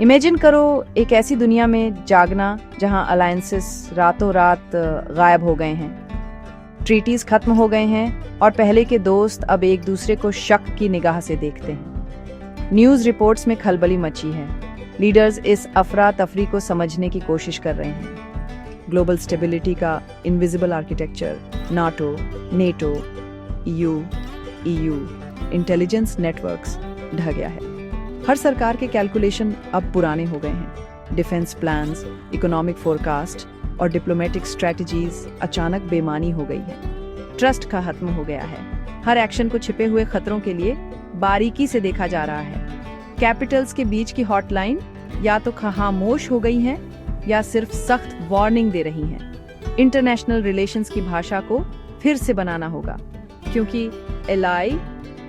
Imagine करो एक ऐसी दुनिया में जागना जहां अलायंसेस रातों रात गायब हो गए हैं, ट्रीटीज खत्म हो गए हैं और पहले के दोस्त अब एक दूसरे को शक की निगाह से देखते हैं। न्यूज़ रिपोर्ट्स में खलबली मची है। लीडर्स इस अफरा तफरी को समझने की कोशिश कर रहे हैं। ग्लोबल स्टेबिलिटी का invisible architecture, NATO, NATO, EU, intelligence networks ढह गया है। हर सरकार के कैलकुलेशन अब पुराने हो गए हैं। डिफेंस प्लान्स, इकोनॉमिक फोरकास्ट और डिप्लोमेटिक स्ट्रेटजीज अचानक बेमानी हो गई है। ट्रस्ट का खत्म हो गया है। हर एक्शन को छिपे हुए खतरों के लिए बारीकी से देखा जा रहा है। कैपिटल्स के बीच की हॉटलाइन या तो खामोश हो गई हैं या सिर्फ सख्त वार्निंग दे रही हैं। इंटरनेशनल रिलेशंस की भाषा को फिर से बनाना होगा, क्योंकि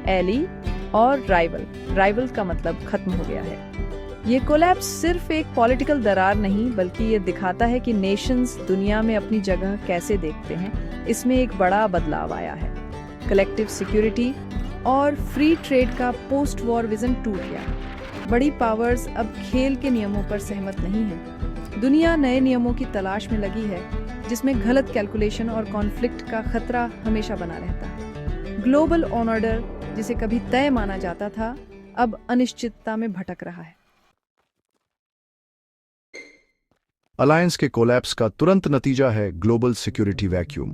एली और राइवल का मतलब खत्म हो गया है। ये कोलैप्स सिर्फ एक पॉलिटिकल दरार नहीं, बल्कि ये दिखाता है कि नेशंस दुनिया में अपनी जगह कैसे देखते हैं। इसमें एक बड़ा बदलाव आया है। कलेक्टिव सिक्योरिटी और फ्री ट्रेड का पोस्ट वॉर विजन टूट गया। बड़ी पावर्स अब खेल के नियमों पर सहमत नहीं है। दुनिया नए नियमों की तलाश में लगी है, जिसमें गलत कैलकुलेशन और कॉन्फ्लिक्ट का खतरा हमेशा बना रहता है। ग्लोबल ऑर्डर जिसे कभी तय माना जाता था, अब अनिश्चितता में भटक रहा है। अलायंस के कोलैप्स का तुरंत नतीजा है global security vacuum.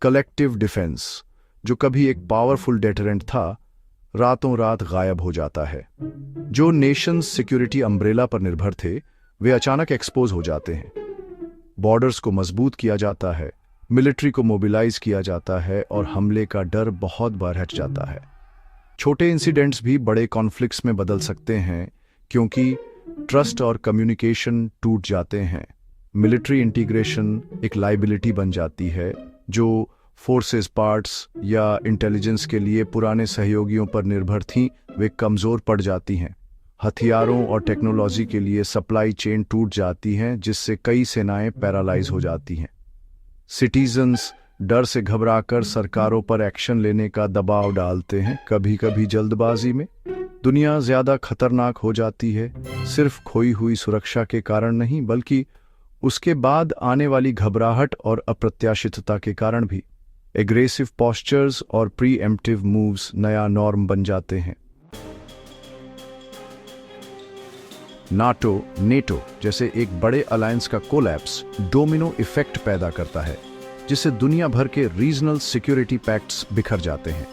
Collective defence, जो कभी एक पावरफुल डेटरेंट था, रातों रात गायब हो जाता है। जो नेशंस सिक्योरिटी अम्ब्रेला पर निर्भर थे, वे अचानक एक्सपोज हो जाते हैं। बॉर्डर्स को मजबूत किया जाता है, मिलिट्री को मोबिलाइज किया जाता है और हमले का डर बहुत बार हट जाता है। छोटे इंसिडेंट्स भी बड़े कॉन्फ्लिक्ट्स में बदल सकते हैं, क्योंकि ट्रस्ट और कम्युनिकेशन टूट जाते हैं। मिलिट्री इंटीग्रेशन एक लाइबिलिटी बन जाती है। जो फोर्सेस पार्ट्स या इंटेलिजेंस के लिए पुराने सहयोगियों पर निर्भर थीं, वे कमज़ोर पड़ जाती हैं। हथियारों और टेक्नोलॉजी के लिए सप्लाई चेन टूट जाती हैं, जिससे कई सेनाएं पैरालाइज हो जाती हैं। सिटीजन्स डर से घबराकर सरकारों पर एक्शन लेने का दबाव डालते हैं, कभी कभी जल्दबाजी में। दुनिया ज्यादा खतरनाक हो जाती है, सिर्फ खोई हुई सुरक्षा के कारण नहीं, बल्कि उसके बाद आने वाली घबराहट और अप्रत्याशितता के कारण भी। एग्रेसिव पोस्चर्स और प्रीएम्प्टिव मूव्स नया नॉर्म बन जाते हैं। नेटो जैसे एक बड़े अलायंस का कोलैप्स डोमिनो इफेक्ट पैदा करता है, जिससे दुनिया भर के रीजनल सिक्योरिटी पैक्ट्स बिखर जाते हैं।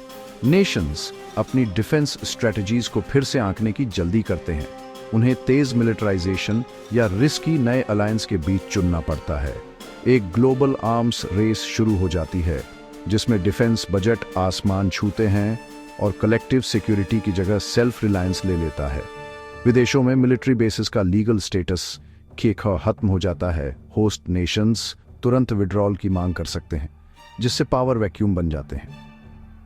नेशंस अपनी डिफेंस स्ट्रेटजीज को फिर से आंकने की जल्दी करते हैं। उन्हें तेज मिलिटराइजेशन या रिस्की नए अलायंस के बीच चुनना पड़ता है। एक ग्लोबल आर्म्स रेस शुरू हो जाती है, जिसमें डिफेंस बजट आसमान छूते हैं और कलेक्टिव सिक्योरिटी की जगह सेल्फ रिलायंस ले लेता है। विदेशों में मिलिट्री बेसिस का लीगल स्टेटस खत्म हो जाता है। होस्ट नेशंस तुरंत विड्रॉल की मांग कर सकते हैं, जिससे पावर वैक्यूम बन जाते हैं।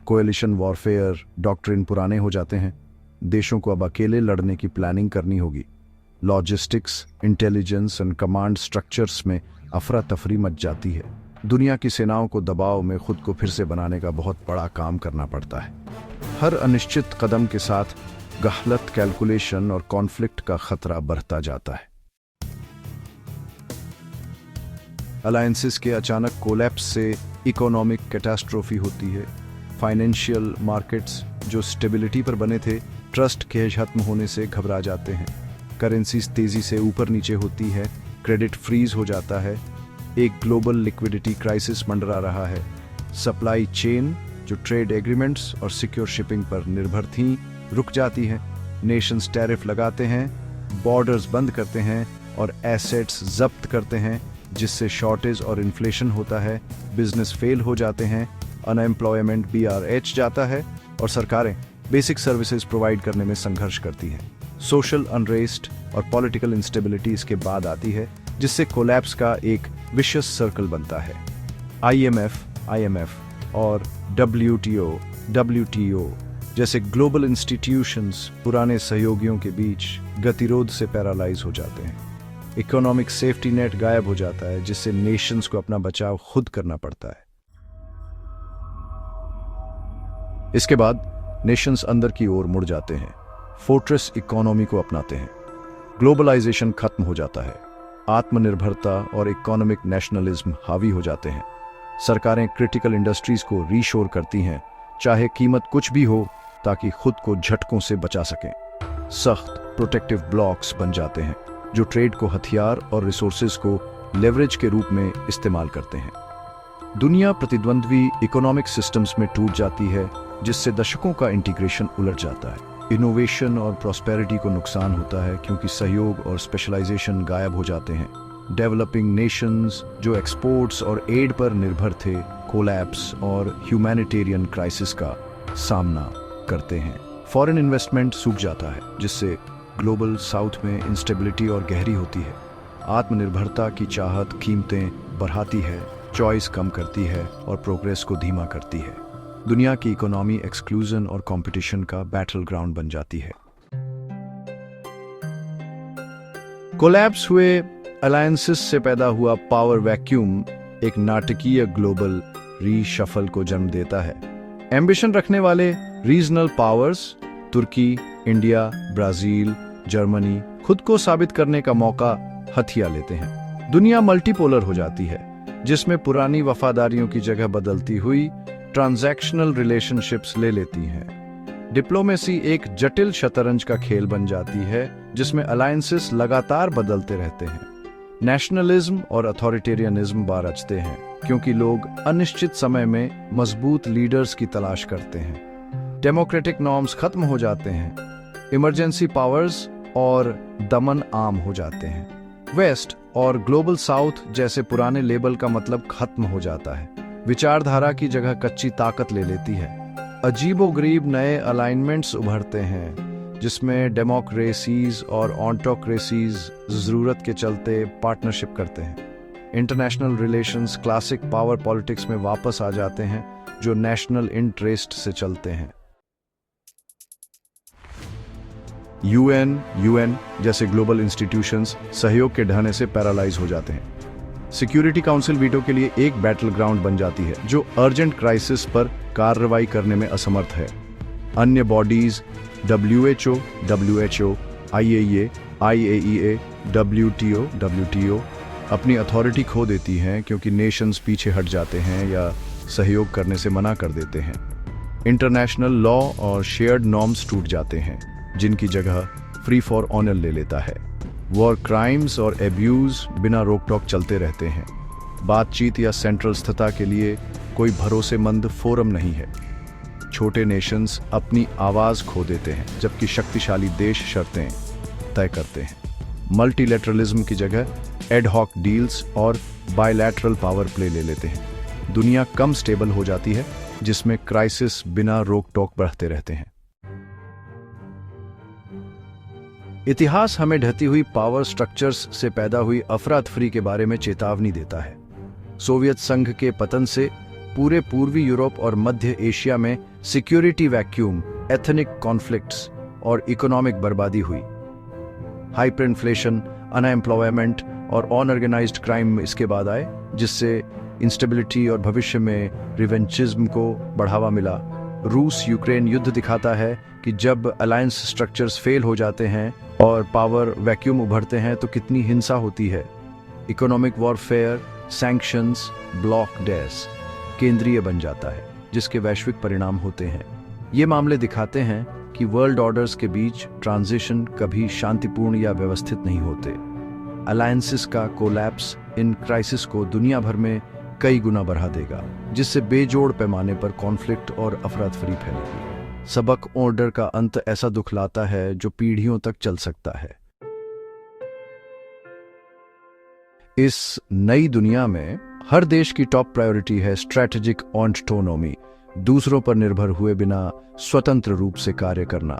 कोएलिशन वॉरफेयर डॉक्ट्रिन पुराने हो जाते हैं। देशों को अब अकेले लड़ने की प्लानिंग करनी होगी। लॉजिस्टिक्स, इंटेलिजेंस और कमांड स्ट्रक्चर्स में अफरा तफरी मच जाती है। दुनिया की सेनाओं को दबाव में खुद को फिर से बनाने का बहुत बड़ा काम करना पड़ता है। हर अनिश्चित कदम के साथ गलत कैलकुलेशन और कॉन्फ्लिक्ट का खतरा बढ़ता जाता है। अलायंसेस के अचानक कोलैप्स से इकोनॉमिक कैटास्ट्रोफी होती है। फाइनेंशियल मार्केट्स जो स्टेबिलिटी पर बने थे, ट्रस्ट के खत्म होने से घबरा जाते हैं। करेंसीज तेजी से ऊपर नीचे होती है, क्रेडिट फ्रीज हो जाता है। एक ग्लोबल लिक्विडिटी क्राइसिस मंडरा रहा है। सप्लाई चेन जो ट्रेड एग्रीमेंट्स और सिक्योर शिपिंग पर निर्भर थीं, रुक जाती हैं। नेशंस टैरिफ लगाते हैं, बॉर्डर्स बंद करते हैं और एसेट्स जब्त करते हैं, जिससे शॉर्टेज और इन्फ्लेशन होता है। बिजनेस फेल हो जाते हैं, अनएम्प्लॉयमेंट BRH जाता है और सरकारें बेसिक सर्विसेज प्रोवाइड करने में संघर्ष करती हैं। सोशल अनरेस्ट और पॉलिटिकल इंस्टेबिलिटी इसके बाद आती है, जिससे कोलैप्स का एक विशियस सर्कल बनता है। IMF और WTO जैसे ग्लोबल इंस्टीट्यूशंस पुराने सहयोगियों के बीच गतिरोध से पैरालाइज हो जाते हैं। इकोनॉमिक सेफ्टी नेट गायब हो जाता है, जिससे नेशंस को अपना बचाव खुद करना पड़ता है। इसके बाद नेशंस अंदर की ओर मुड़ जाते हैं, फोर्ट्रेस इकोनॉमी को अपनाते हैं। ग्लोबलाइजेशन खत्म हो जाता है, आत्मनिर्भरता और इकोनॉमिक नेशनलिज्म हावी हो जाते हैं। सरकारें क्रिटिकल इंडस्ट्रीज को रीशोर करती हैं, चाहे कीमत कुछ भी हो, ताकि खुद को झटकों से बचा सकें। सख्त प्रोटेक्टिव ब्लॉक्स बन जाते हैं जो ट्रेड को हथियार और रिसोर्सेज को लेवरेज के रूप में इस्तेमाल करते हैं। दुनिया प्रतिद्वंद्वी इकोनॉमिक सिस्टम्स में टूट जाती है, जिससे दशकों का इंटीग्रेशन उलट जाता है। इनोवेशन और प्रॉस्पेरिटी को नुकसान होता है क्योंकि सहयोग और स्पेशलाइजेशन गायब हो जाते हैं। डेवलपिंग नेशंस जो एक्सपोर्ट्स और एड पर निर्भर थे, कोलैप्स और ह्यूमैनिटेरियन क्राइसिस का सामना करते हैं। फॉरेन इन्वेस्टमेंट सूख जाता है, जिससे ग्लोबल साउथ में इंस्टेबिलिटी और गहरी होती है। आत्मनिर्भरता की चाहत कीमतें बढ़ाती है, चॉइस कम करती है और प्रोग्रेस को धीमा करती है। दुनिया की इकोनॉमी एक्सक्लूजन और कंपटीशन का बैटल ग्राउंड बन जाती है। कोलैप्स हुए अलायंसेस से पैदा हुआ पावर वैक्यूम एक नाटकीय ग्लोबल रीशफल को जन्म देता है। एम्बिशन रखने वाले रीजनल पावर्स तुर्की, इंडिया, ब्राजील, जर्मनी खुद को साबित करने का मौका हथिया लेते हैं। दुनिया मल्टीपोलर हो जाती है, जिसमें पुरानी वफादारियों की जगह बदलती हुई ट्रांजैक्शनल रिलेशनशिप्स ले लेती हैं। डिप्लोमेसी एक जटिल शतरंज का खेल बन जाती है, जिसमें अलायंसेस लगातार बदलते रहते हैं। नेशनलिज्म और अथॉरिटेरियनिज्म बारचते हैं, क्योंकि लोग अनिश्चित समय में मजबूत लीडर्स की तलाश करते हैं। डेमोक्रेटिक नॉर्म्स खत्म हो जाते हैं, इमरजेंसी पावर्स और दमन आम हो जाते हैं। वेस्ट और ग्लोबल साउथ जैसे पुराने लेबल का मतलब खत्म हो जाता है। विचारधारा की जगह कच्ची ताकत ले लेती है। अजीबोगरीब नए अलाइनमेंट्स उभरते हैं, जिसमें डेमोक्रेसीज और ऑटोक्रेसीज जरूरत के चलते पार्टनरशिप करते हैं। International relations classic power politics में वापस आ जाते हैं, जो नेशनल इंटरेस्ट से चलते हैं। यूएन जैसे ग्लोबल इंस्टीट्यूशंस सहयोग के ढहने से पैरालाइज हो जाते हैं। सिक्योरिटी काउंसिल वीटो के लिए एक बैटल ग्राउंड बन जाती है, जो अर्जेंट क्राइसिस पर कार्रवाई करने में असमर्थ है। अन्य बॉडीज WHO, IAEA, WTO अपनी अथॉरिटी खो देती हैं, क्योंकि नेशंस पीछे हट जाते हैं या सहयोग करने से मना कर देते हैं। इंटरनेशनल लॉ और शेयर्ड नॉर्म्स टूट जाते हैं, जिनकी जगह फ्री फॉर ऑनर ले लेता है। वॉर क्राइम्स और एब्यूज बिना रोक टोक चलते रहते हैं। बातचीत या सेंट्रल स्थिरता के लिए कोई भरोसेमंद फोरम नहीं है। छोटे नेशंस अपनी आवाज खो देते हैं, जबकि शक्तिशाली देश शर्तें तय करते हैं। मल्टीलैटरलिज्म की जगह एड हॉक डील्स और बायलैटरल पावर प्ले ले लेते हैं। दुनिया कम स्टेबल हो जाती है, जिसमें क्राइसिस बिना रोक टोक बढ़ते रहते हैं। इतिहास हमें ढहती हुई पावर स्ट्रक्चर्स से पैदा हुई अफरा तफरी के बारे में चेतावनी देता है। सोवियत संघ के पतन से पूरे पूर्वी यूरोप और मध्य एशिया में सिक्योरिटी वैक्यूम, एथनिक कॉन्फ्लिक्ट्स और इकोनॉमिक बर्बादी हुई। हाइपर इन्फ्लेशन, अनएम्प्लॉयमेंट और अनऑर्गेनाइज्ड क्राइम इसके बाद आए, जिससे इंस्टेबिलिटी और भविष्य में रिवेंचिज्म को बढ़ावा मिला। रूस यूक्रेन युद्ध दिखाता है कि जब अलायंस स्ट्रक्चर्स फेल हो जाते हैं और पावर वैक्यूम उभरते हैं तो कितनी हिंसा होती है। इकोनॉमिक वॉरफेयर, सैंक्शंस, ब्लॉक डेस केंद्रीय बन जाता है, जिसके वैश्विक परिणाम होते हैं। ये मामले दिखाते हैं कि वर्ल्ड ऑर्डर्स के बीच ट्रांजिशन कभी शांतिपूर्ण या व्यवस्थित नहीं होते। अलायंसेस का कोलैप्स इन क्राइसिस को दुनिया भर में कई गुना बढ़ा देगा, जिससे बेजोड़ पैमाने पर कॉन्फ्लिक्ट और अफरा-तफरी फैलेगी। सबक ऑर्डर का अंत ऐसा दुख लाता है जो पीढ़ियों तक चल सकता है। इस नई दुनिया में हर देश की टॉप प्रायोरिटी है स्ट्रैटेजिक ऑटोनॉमी, दूसरों पर निर्भर हुए बिना स्वतंत्र रूप से कार्य करना।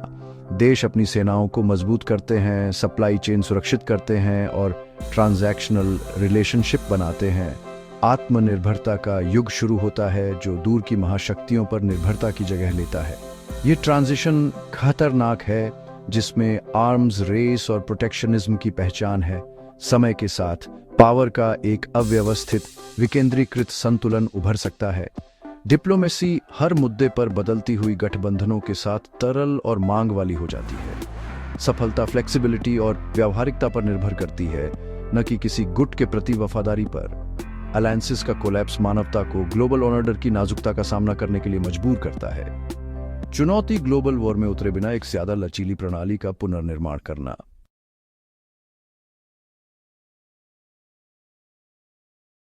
देश अपनी सेनाओं को मजबूत करते हैं, सप्लाई चेन सुरक्षित करते हैं और ट्रांजैक्शनल रिलेशनशिप बनाते हैं। आत्मनिर्भरता का युग शुरू होता है, जो दूर की महाशक्तियों पर निर्भरता की जगह लेता है। ये ट्रांजिशन खतरनाक है, जिसमें आर्म्स रेस और प्रोटेक्शनिज्म की पहचान है। समय के साथ पावर का एक अव्यवस्थित विकेंद्रीकृत संतुलन उभर सकता है। डिप्लोमेसी हर मुद्दे पर बदलती हुई गठबंधनों के साथ तरल और मांग वाली हो जाती है। सफलता फ्लेक्सिबिलिटी और व्यावहारिकता पर निर्भर करती है, न कि किसी गुट के प्रति वफादारी पर। अलायंसेस का कोलैप्स मानवता को ग्लोबल ऑर्डर की नाजुकता का सामना करने के लिए मजबूर करता है। चुनौती ग्लोबल वॉर में उतरे बिना एक ज्यादा लचीली प्रणाली का पुनर्निर्माण करना।